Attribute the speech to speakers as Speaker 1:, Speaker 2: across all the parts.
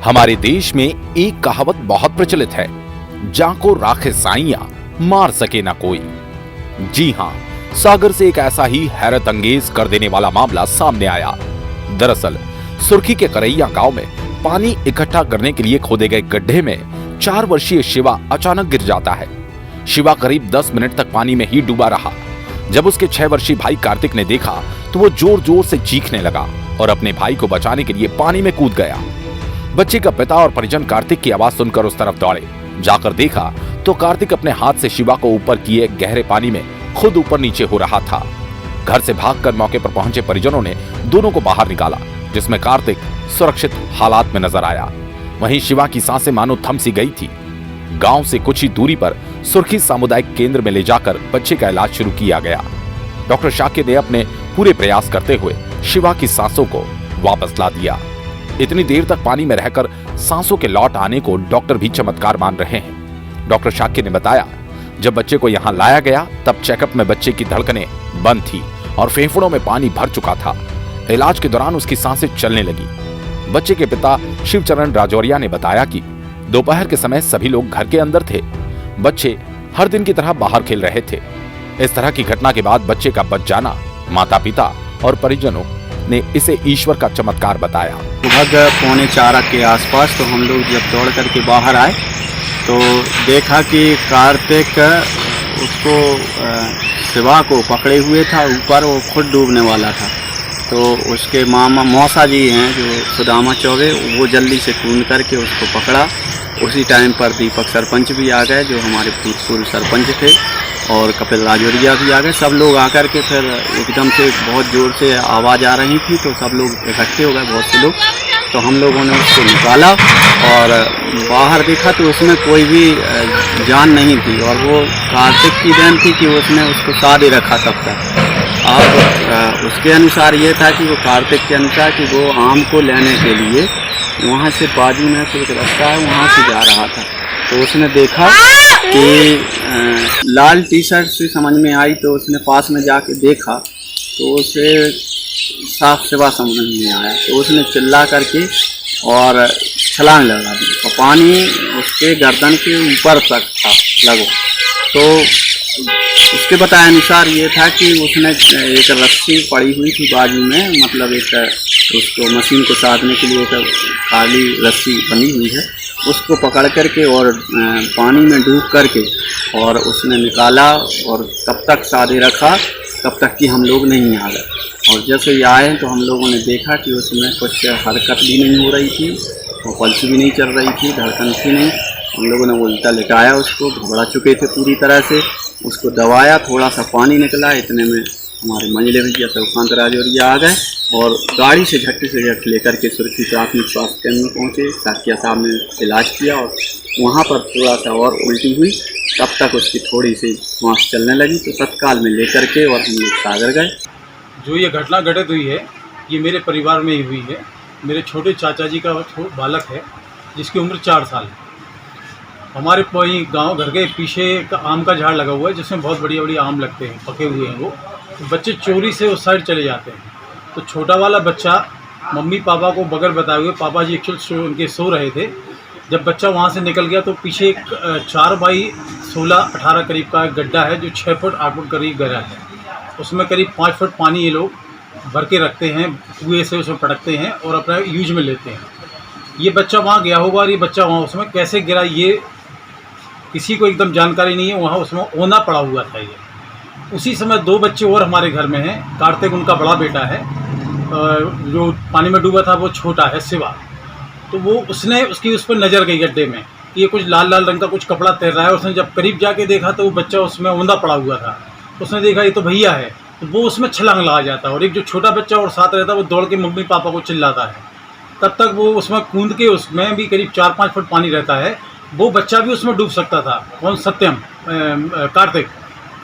Speaker 1: हमारे देश में एक कहावत बहुत प्रचलित है, जाको राखे साइया मार सके ना कोई। जी हां, सागर से एक ऐसा ही हैरत अंगेज कर देने वाला मामला सामने आया। दरअसल सुर्खी के करैया गांव में पानी इकट्ठा करने के लिए खोदे गए गड्ढे में 4 वर्षीय शिवा अचानक गिर जाता है। शिवा करीब 10 मिनट तक पानी में ही डूबा रहा। जब उसके 6 वर्षीय भाई कार्तिक ने देखा तो वो जोर जोर से चीखने लगा और अपने भाई को बचाने के लिए पानी में कूद गया। बच्चे का पिता और परिजन कार्तिक की आवाज सुनकर उस तरफ दौड़े। जाकर देखा तो कार्तिक अपने हाथ से शिवा को ऊपर किए गहरे पानी में खुद ऊपर नीचे हो रहा था। घर से भागकर मौके पर पहुंचे परिजनों ने दोनों को बाहर निकाला, जिसमें कार्तिक सुरक्षित हालात में नजर आया। वहीं शिवा की सांसें मानो थम सी गई थी। गांव से कुछ ही दूरी पर सुर्खी सामुदायिक केंद्र में ले जाकर बच्चे का इलाज शुरू किया गया। डॉक्टर शाक्य ने अपने पूरे प्रयास करते हुए शिवा की सांसों को वापस ला दिया। इतनी देर तक पानी में रहकर सांसों के लौट आने को डॉक्टर भी चमत्कार मान रहे हैं। डॉक्टर शाक्य ने बताया, जब बच्चे को यहाँ लाया गया तब चेकअप में बच्चे की धड़कनें बंद थी और फेफड़ों में पानी भर चुका था। इलाज के दौरान उसकी सांसें चलने लगी। बच्चे के पिता शिवचरण राजौरिया ने बताया कि दोपहर के समय सभी लोग घर के अंदर थे। बच्चे हर दिन की तरह बाहर खेल रहे थे। इस तरह की घटना के बाद बच्चे का बच जाना माता पिता और परिजनों ने इसे ईश्वर का चमत्कार बताया।
Speaker 2: लगभग 3:45 के आसपास तो हम लोग जब दौड़ करके बाहर आए तो देखा कि कार्तिक उसको शिवा को पकड़े हुए था ऊपर, वो खुद डूबने वाला था। तो उसके मामा मौसा जी हैं जो सुदामा चौबे, वो जल्दी से कूद करके उसको पकड़ा। उसी टाइम पर दीपक सरपंच भी आ गए जो हमारे भूतपूर्व सरपंच थे, और कपिल राजौरिया भी आ गए। सब लोग आकर के फिर एकदम से बहुत ज़ोर से आवाज़ आ रही थी तो सब लोग इकट्ठे हो गए, बहुत से लोग। तो हम लोगों ने उसको निकाला और बाहर देखा तो उसमें कोई भी जान नहीं थी, और वो कार्तिक की देन थी कि उसने उसको सादे रखा तब तक। अब उसके अनुसार ये था कि वो कार्तिक के अनुसार कि वो आम को लेने के लिए वहाँ से बाजू में से एक रास्ता है, वहाँ से जा रहा था। तो उसने देखा कि लाल टी शर्ट से समझ में आई, तो उसने पास में जाके देखा तो उसे साफ सिवा समझ में आया। तो उसने चिल्ला करके और छलांग लगा दी और पानी उसके गर्दन के ऊपर तक था लगो। तो उसके बताए अनुसार ये था कि उसने एक रस्सी पड़ी हुई थी बाजू में, मतलब एक उसको मशीन को साधने के लिए एक काली रस्सी बनी हुई है, उसको पकड़ करके और पानी में डूब करके और उसने निकाला और तब तक सादे रखा तब तक कि हम लोग नहीं आ गए। और जैसे ही आए तो हम लोगों ने देखा कि उसमें कुछ हरकत भी नहीं हो रही थी और पल्स भी नहीं चल रही थी, धड़कन थी नहीं। हम लोगों ने उल्टा लिटाया, उसको घबरा चुके थे पूरी तरह से, उसको दबाया, थोड़ा सा पानी निकला। इतने में हमारे मंझले भैया सुखांत राजौरिया आ गए और गाड़ी से झट से झट लेकर के सुर्खी प्राथमिक स्वास्थ्य केंद्र में पहुँचे। साकिया साहब ने इलाज किया और वहाँ पर थोड़ा सा और उल्टी हुई, तब तक उसकी थोड़ी सी सांस चलने लगी। तो तत्काल में लेकर के और हम लोग सागर गए।
Speaker 3: जो ये घटना घटित हुई है ये मेरे परिवार में ही हुई है। मेरे छोटे चाचा जी का बालक है जिसकी उम्र 4 साल है। हमारे वहीं गांव घर के पीछे एक आम का झाड़ लगा हुआ है जिसमें बहुत बढ़िया बढ़िया आम लगते हैं, पके हुए हैं वो। तो बच्चे चोरी से उस साइड चले जाते हैं। तो छोटा वाला बच्चा मम्मी पापा को बगैर बताए हुए, पापा जी एक्चुअल उनके सो रहे थे, जब बच्चा वहाँ से निकल गया तो पीछे एक 4x16-18 करीब का एक गड्ढा है जो 6 फुट 8 फुट करीब गहरा है। उसमें करीब 5 फुट पानी ये लोग भर के रखते हैं, कुएं से उसमें पटकते हैं और अपना यूज में लेते हैं। ये बच्चा वहाँ गया होगा और ये बच्चा वहाँ उसमें कैसे गिरा ये किसी को एकदम जानकारी नहीं है। वहाँ उसमें ओना पड़ा हुआ था ये। उसी समय 2 बच्चे और हमारे घर में हैं। कार्तिक उनका बड़ा बेटा है, जो पानी में डूबा था वो छोटा है शिवा। तो वो उसने उसकी उस पर नज़र गई गड्ढे में, ये कुछ लाल लाल रंग का कुछ कपड़ा तैर रहा है। उसने जब करीब जाके देखा तो वो बच्चा उसमें ओंधा पड़ा हुआ था। उसने देखा ये तो भैया है, तो वो उसमें छलांग लगा जाता है और एक जो छोटा बच्चा और साथ रहता है वो दौड़ के मम्मी पापा को चिल्लाता है। तब तक वो उसमें कूद के, उसमें भी करीब 4-5 फुट पानी रहता है, वो बच्चा भी उसमें डूब सकता था। कौन? सत्यम, कार्तिक।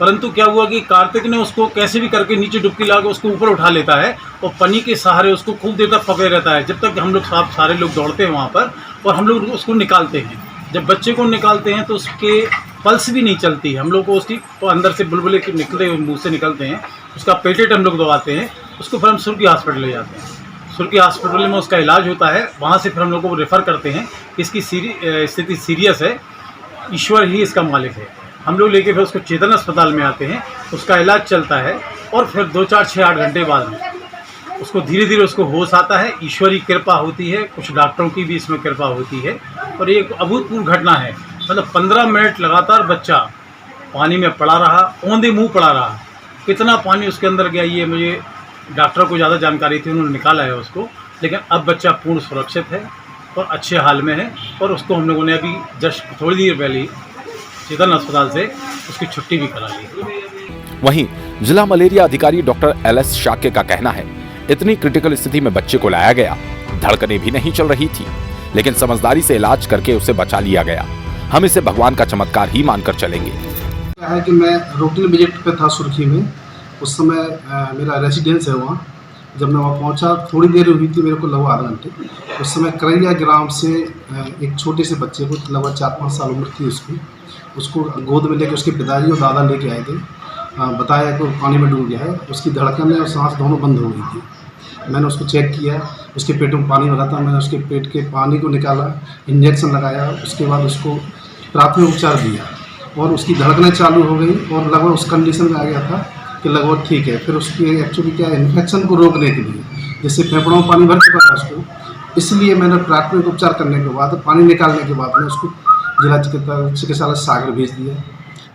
Speaker 3: परंतु क्या हुआ कि कार्तिक ने उसको कैसे भी करके नीचे डुबकी लगा के उसको ऊपर उठा लेता है और पन्नी के सहारे उसको खूब देर तक पकड़े रहता है, जब तक हम लोग सारे लोग दौड़ते हैं वहाँ पर और हम लोग उसको निकालते हैं। जब बच्चे को निकालते हैं तो उसके पल्स भी नहीं चलती है। हम लोग को उसकी तो अंदर से बुलबुले निकलते मुँह से निकलते हैं, उसका पेटेट हम लोग दबाते हैं, उसको फिर हम सुर्खी हॉस्पिटल ले जाते हैं। सुर्खी हॉस्पिटल में उसका इलाज होता है। वहाँ से फिर हम लोग को रेफ़र करते हैं। इसकी स्थिति सीरियस है, ईश्वर ही इसका मालिक है। हम लोग लेके फिर उसको चेतन अस्पताल में आते हैं, उसका इलाज चलता है और फिर 2, 4, 6, 8 घंटे बाद उसको धीरे धीरे उसको होश आता है। ईश्वरी कृपा होती है, कुछ डॉक्टरों की भी इसमें कृपा होती है। और ये एक अभूतपूर्व घटना है। मतलब 15 मिनट लगातार बच्चा पानी में पड़ा रहा, औंधे मुँह पड़ा रहा। कितना पानी उसके अंदर गया ये मुझे डॉक्टर को ज़्यादा जानकारी थी, उन्होंने निकाला है उसको। लेकिन अब बच्चा पूर्ण सुरक्षित है और अच्छे हाल में है। और उसको हम लोगों ने अभी जस्ट थोड़ी देर पहले चेतन अस्पताल से उसकी छुट्टी भी करा ली।
Speaker 1: वहीं जिला मलेरिया अधिकारी डॉक्टर LS शाक्य का कहना है, इतनी क्रिटिकल स्थिति में बच्चे को लाया गया, धड़कनें भी नहीं चल रही थी, लेकिन समझदारी से इलाज करके उसे बचा लिया गया। हम इसे भगवान का चमत्कार ही मानकर चलेंगे।
Speaker 4: क्या है कि मैं रूटीन विजिट पे था सुर्खी में। उस समय मेरा रेसिडेंस है वहाँ। जब मैं वहाँ पहुँचा थोड़ी देर हुई थी, मेरे को लगभग आधा घंटे। उस समय करैया ग्राम से एक छोटे से बच्चे को, लगभग 4-5 साल उम्र थी उसको गोद में लेके उसके पिताजी और दादा लेके आए थे। बताया कि वो पानी में डूब गया है, उसकी धड़कन और सांस दोनों बंद हो गई थी। मैंने उसको चेक किया, उसके पेट में पानी भरा था। मैंने उसके पेट के पानी को निकाला, इंजेक्शन लगाया, उसके बाद उसको प्राथमिक उपचार दिया और उसकी धड़कनें चालू हो गई और लगभग उस कंडीशन में आ गया था कि लगभग ठीक है। फिर उसकी एक्चुअली क्या है, इन्फेक्शन को रोकने के लिए, जैसे फेफड़ों में पानी भर चुका था उसको, इसलिए मैंने प्राथमिक उपचार करने के बाद, पानी निकालने के बाद में उसको जिला चिकित्सालय सागर भेज दिया।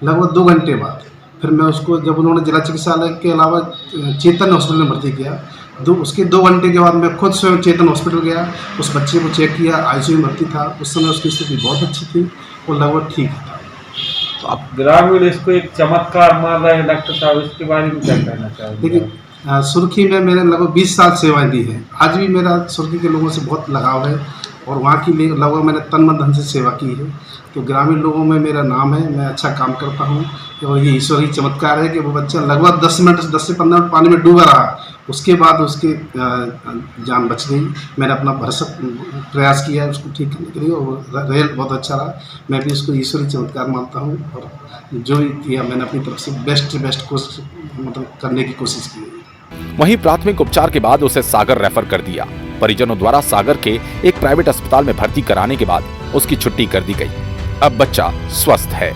Speaker 4: लगभग 2 घंटे बाद फिर मैं उसको, जब उन्होंने जिला चिकित्सालय के अलावा चेतन हॉस्पिटल में भर्ती किया, उसके 2 घंटे के बाद मैं खुद स्वयं चेतन हॉस्पिटल गया, उस बच्चे को चेक किया। ICU में भर्ती था। उस समय उसकी स्थिति बहुत अच्छी थी और लगभग ठीक था।
Speaker 5: तो आप ग्रामीण इसको एक चमत्कार मान रहे हैं डॉक्टर साहब, इसके बारे में क्या कहना चाहेंगे?
Speaker 4: देखिए, सुर्खी में मैंने लगभग 20 साल सेवाएं दी हैं। आज भी मेरा सुर्खी के लोगों से बहुत लगाव है और वहाँ की लगभग मैंने तन मन धन से सेवा की है। तो ग्रामीण लोगों में मेरा नाम है, मैं अच्छा काम करता हूँ। और ये ईश्वरी चमत्कार है कि वो बच्चा लगभग 10 से 15 मिनट पानी में डूबा रहा, उसके बाद उसकी जान बच गई। मैंने अपना भरसक प्रयास किया उसको ठीक करने के लिए और रिजल्ट बहुत अच्छा रहा। मैं भी इसको ईश्वरी चमत्कार मानता हूँ और जो भी किया मैंने अपनी तरफ से बेस्ट कोशिश मतलब करने की कोशिश की।
Speaker 1: वहीं प्राथमिक उपचार के बाद उसे सागर रेफर कर दिया। परिजनों द्वारा सागर के एक प्राइवेट अस्पताल में भर्ती कराने के बाद उसकी छुट्टी कर दी गई। अब बच्चा स्वस्थ है।